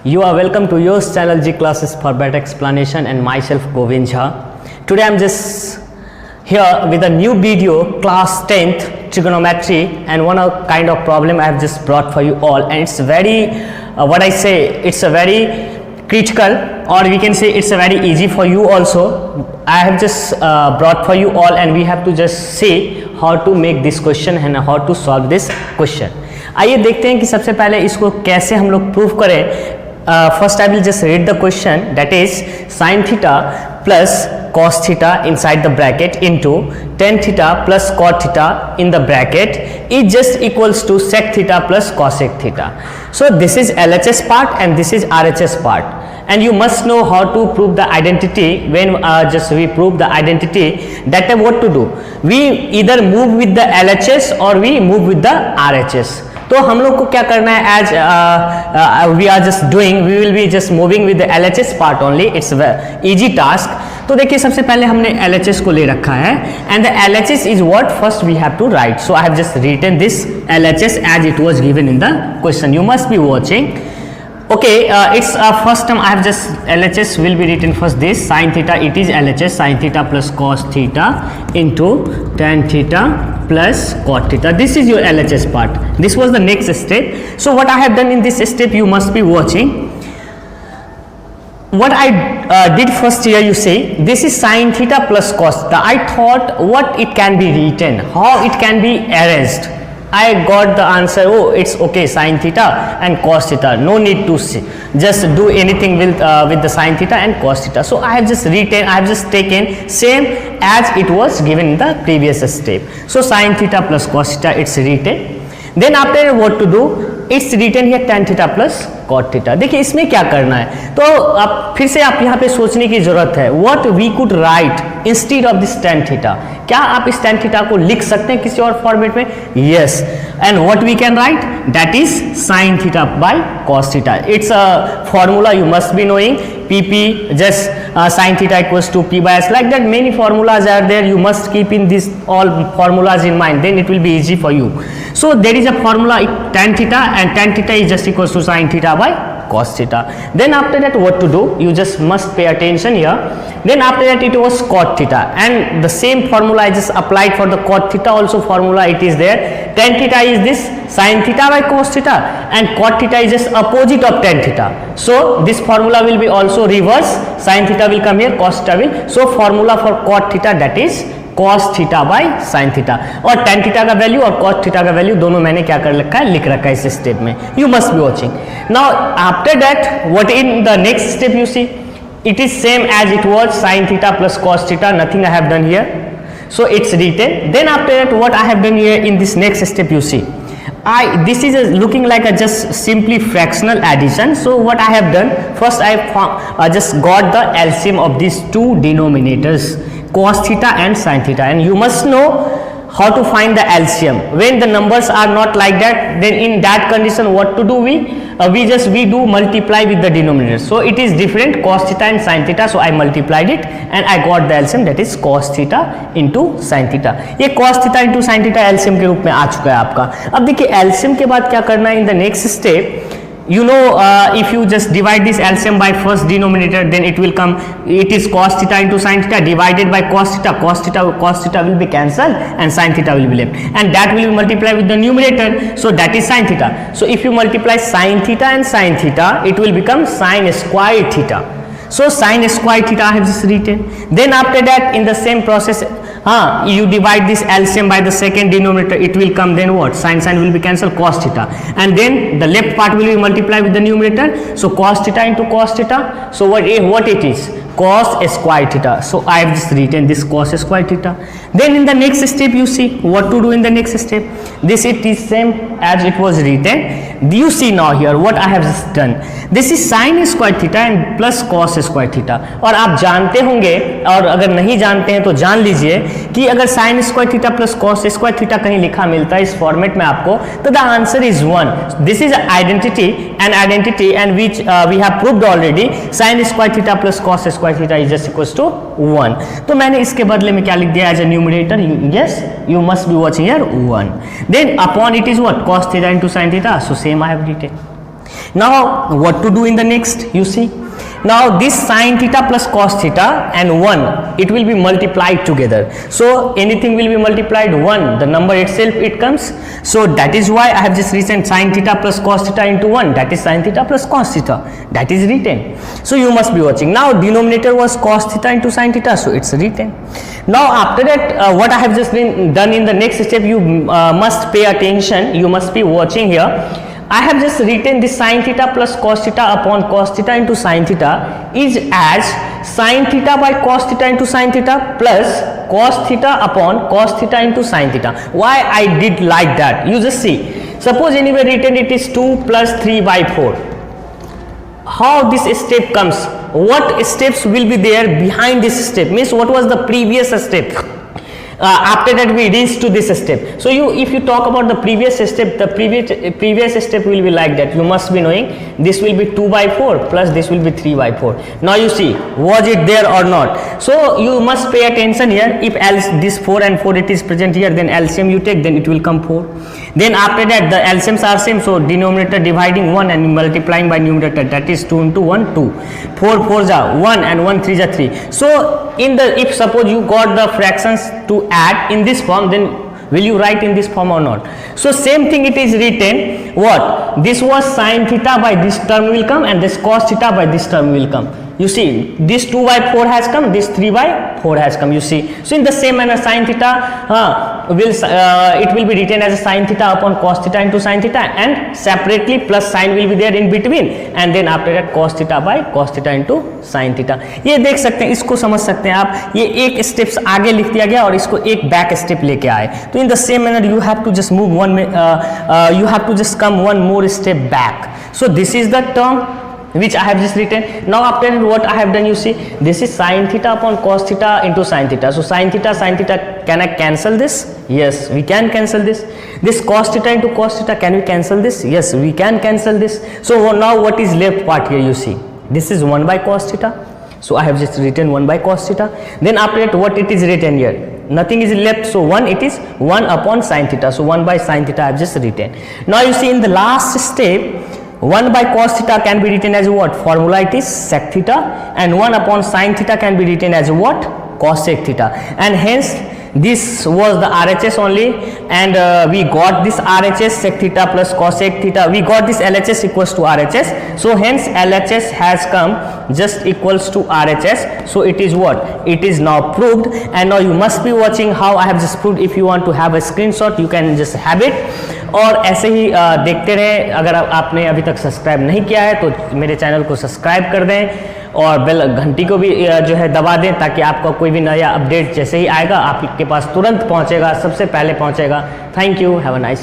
You are welcome to your channel G Classes for Better Explanation and myself Govind Jha. Today I am just here with a new video, class 10th trigonometry, and one kind of problem I have just brought for you all, and it's very it's a very critical, or we can say it's a very easy for you also. I have just brought for you all, and we have to just see how to make this question and how to solve this question. आइए देखते हैं कि सबसे पहले इसको कैसे हम लोग प्रूव करें. First I will just read the question, that is sin theta plus cos theta inside the bracket into tan theta plus cot theta in the bracket is just equals to sec theta plus cosec theta. So this is LHS part and this is RHS part, and you must know how to prove the identity. When we prove the identity, that time what to do, we either move with the LHS or we move with the RHS. तो हम लोग को क्या करना है, as we are just doing, we will be just moving with the LHS part only. It's easy task. तो देखिए सबसे पहले हमने LHS को ले रखा है, and the LHS is what first we have to write. So I have just written this LHS as it was given in the question. You must be watching. Okay, it's first term I have just LHS will be written first. This sin theta, it is LHS sin theta plus cos theta into tan theta plus cot theta. This is your LHS part. This was the next step. So what I have done in this step, you must be watching. What I did first here, you see, this is sin theta plus cos theta. I thought what it can be written, how it can be erased. I got the answer. Oh, it's okay, sin theta and cos theta, no need to just do anything with the sin theta and cos theta. So I have just written, I have just taken same as it was given in the previous step. So sin theta plus cos theta, it's written. Then after what to do, it's written here tan theta plus cot theta. देखिए इसमें क्या करना है, तो आप फिर से आप यहाँ पे सोचने की जरूरत है. What we could write instead of this tan theta, क्या आप इस tan theta को लिख सकते हैं किसी और फॉर्मेट में? Yes. And what we can write, that is sin theta by cos theta. It's a formula you must be knowing. PP just sin theta equals to P by S, like that many formulas are there. You must keep in this all formulas in mind, then it will be easy for you. So there is a formula tan theta, and tan theta is just equals to sin theta by cos theta. Then after that what to do, you just must pay attention here. Then after that it was cot theta, and the same formula I just applied for the cot theta also. Formula it is there. Tan theta is this sin theta by cos theta, and cot theta is just opposite of tan theta. So this formula will be also reverse. Sin theta will come here, cos theta will. So formula for cot theta, that is cos theta by sin theta. और tan theta का value और cos theta का value दोनों मैंने क्या कर रखा है, लिख रखा है इस स्टेप में. You must be watching. Now after that, what in the next step you see, it is same as it was sin theta plus cos theta. Nothing I have done here. So it's written. Then after that, what I have done here in this next step, you see, this is looking like a just simply fractional addition. So what I have done, first I just got the LCM of these two denominators, cos theta and sin theta, and you must know how to find the LCM. When the numbers are not like that, then in that condition what to do, we do multiply with the denominator. So it is different, cos theta and sin theta. So I multiplied it and I got the LCM, that is cos theta into sin theta. ये cos theta into sin theta LCM के रूप में आ चुका है आपका. अब देखिए LCM के बाद क्या करना है in the next step. You know, if you just divide this LCM by first denominator, then it will come, it is cos theta into sin theta divided by cos theta. Cos theta will be cancelled and sin theta will be left, and that will be multiplied with the numerator. So that is sin theta. So if you multiply sin theta and sin theta, it will become sin square theta. So sin square theta I have just written. Then after that, in the same process, you divide this LCM by the second denominator, it will come, then what, sin will be cancelled, cos theta, and then the left part will be multiplied with the numerator. So cos theta into cos theta. So what it is, cos square theta. So I have just written this cos square theta. Then in the next step, you see what to do in the next step. This it is same as it was written. You see now here what I have just done. This is sin square theta and plus cos square theta. और आप जानते होंगे, और अगर नहीं जानते हैं तो जान लीजिए कि अगर sin square theta plus cos square theta कहीं लिखा मिलता है इस फॉर्मेट में आपको, तो the answer is 1. This is identity and which we have proved already. Sin square theta plus cos square theta is just equals to 1. तो मैंने इसके बदले में क्या लिख दिया as a numerator. Yes, you must be watching here 1. Then upon it is what, cos theta into sin theta. So same I have written. Now what to do in the next? You see, now this sin theta plus cos theta and 1, it will be multiplied together. So anything will be multiplied 1, the number itself it comes. So that is why I have just written sin theta plus cos theta into 1, that is sin theta plus cos theta, that is written. So you must be watching. Now denominator was cos theta into sin theta, so it's written. Now after that, what I have just done in the next step, you must pay attention, you must be watching here. I have just written this sin theta plus cos theta upon cos theta into sin theta is as sin theta by cos theta into sin theta plus cos theta upon cos theta into sin theta. Why I did like that? You just see. Suppose anyway written it is 2 plus 3 by 4. How this step comes? What steps will be there behind this step? Means what was the previous step? After that we reach to this step. So if you talk about the previous step, the previous step will be like that. You must be knowing this will be 2 by 4 plus this will be 3 by 4. Now you see, was it there or not? So you must pay attention here. If else this 4 and 4 it is present here, then LCM you take, then it will come 4. Then after that the LCMs are same, so denominator dividing 1 and multiplying by numerator, that is 2 into 1 2. 4 4s are 1 and 1 3s are 3. So if suppose you got the fractions to add in this form, then will you write in this form or not? So same thing it is written, what? This was sin theta by this term will come and this cos theta by this term will come. You see, this 2 by 4 has come, this 3 by 4 has come, you see. So in the same manner sin theta it will be written as a sin theta upon cos theta into sin theta, and separately plus sin will be there in between, and then after that cos theta by cos theta into sin theta. ये देख सकते हैं, इसको समझ सकते हैं आप, ये एक स्टेप्स आगे लिख दिया गया और इसको एक बैक स्टेप लेके आए. तो in the same manner you have to just move you have to just come one more step back. So this is the term which I have just written. Now after what I have done, you see, this is sin theta upon cos theta into sin theta. So sin theta, can I cancel this? Yes, we can cancel this. This cos theta into cos theta, can we cancel this? Yes, we can cancel this. So now what is left part here? You see, this is 1 by cos theta. So I have just written 1 by cos theta. Then after that what it is written here? Nothing is left, so 1, it is 1 upon sin theta. So 1 by sin theta I have just written. Now you see in the last step, 1 by cos theta can be written as what? Formula it is sec theta, and 1 upon sin theta can be written as what? Cosec theta. And hence this was the RHS only, and we got this RHS sec theta plus cosec theta. We got this LHS equals to RHS. So hence LHS has come just equals to RHS. So it is what? It is now proved, and now you must be watching how I have just proved. If you want to have a screenshot, you can just have it. और ऐसे ही देखते रहें. अगर आपने अभी तक subscribe नहीं किया है तो मेरे चैनल को सब्सक्राइब कर दें और बेल घंटी को भी जो है दबा दें, ताकि आपका कोई भी नया अपडेट जैसे ही आएगा आपके पास तुरंत पहुंचेगा, सबसे पहले पहुंचेगा. Thank you, have a nice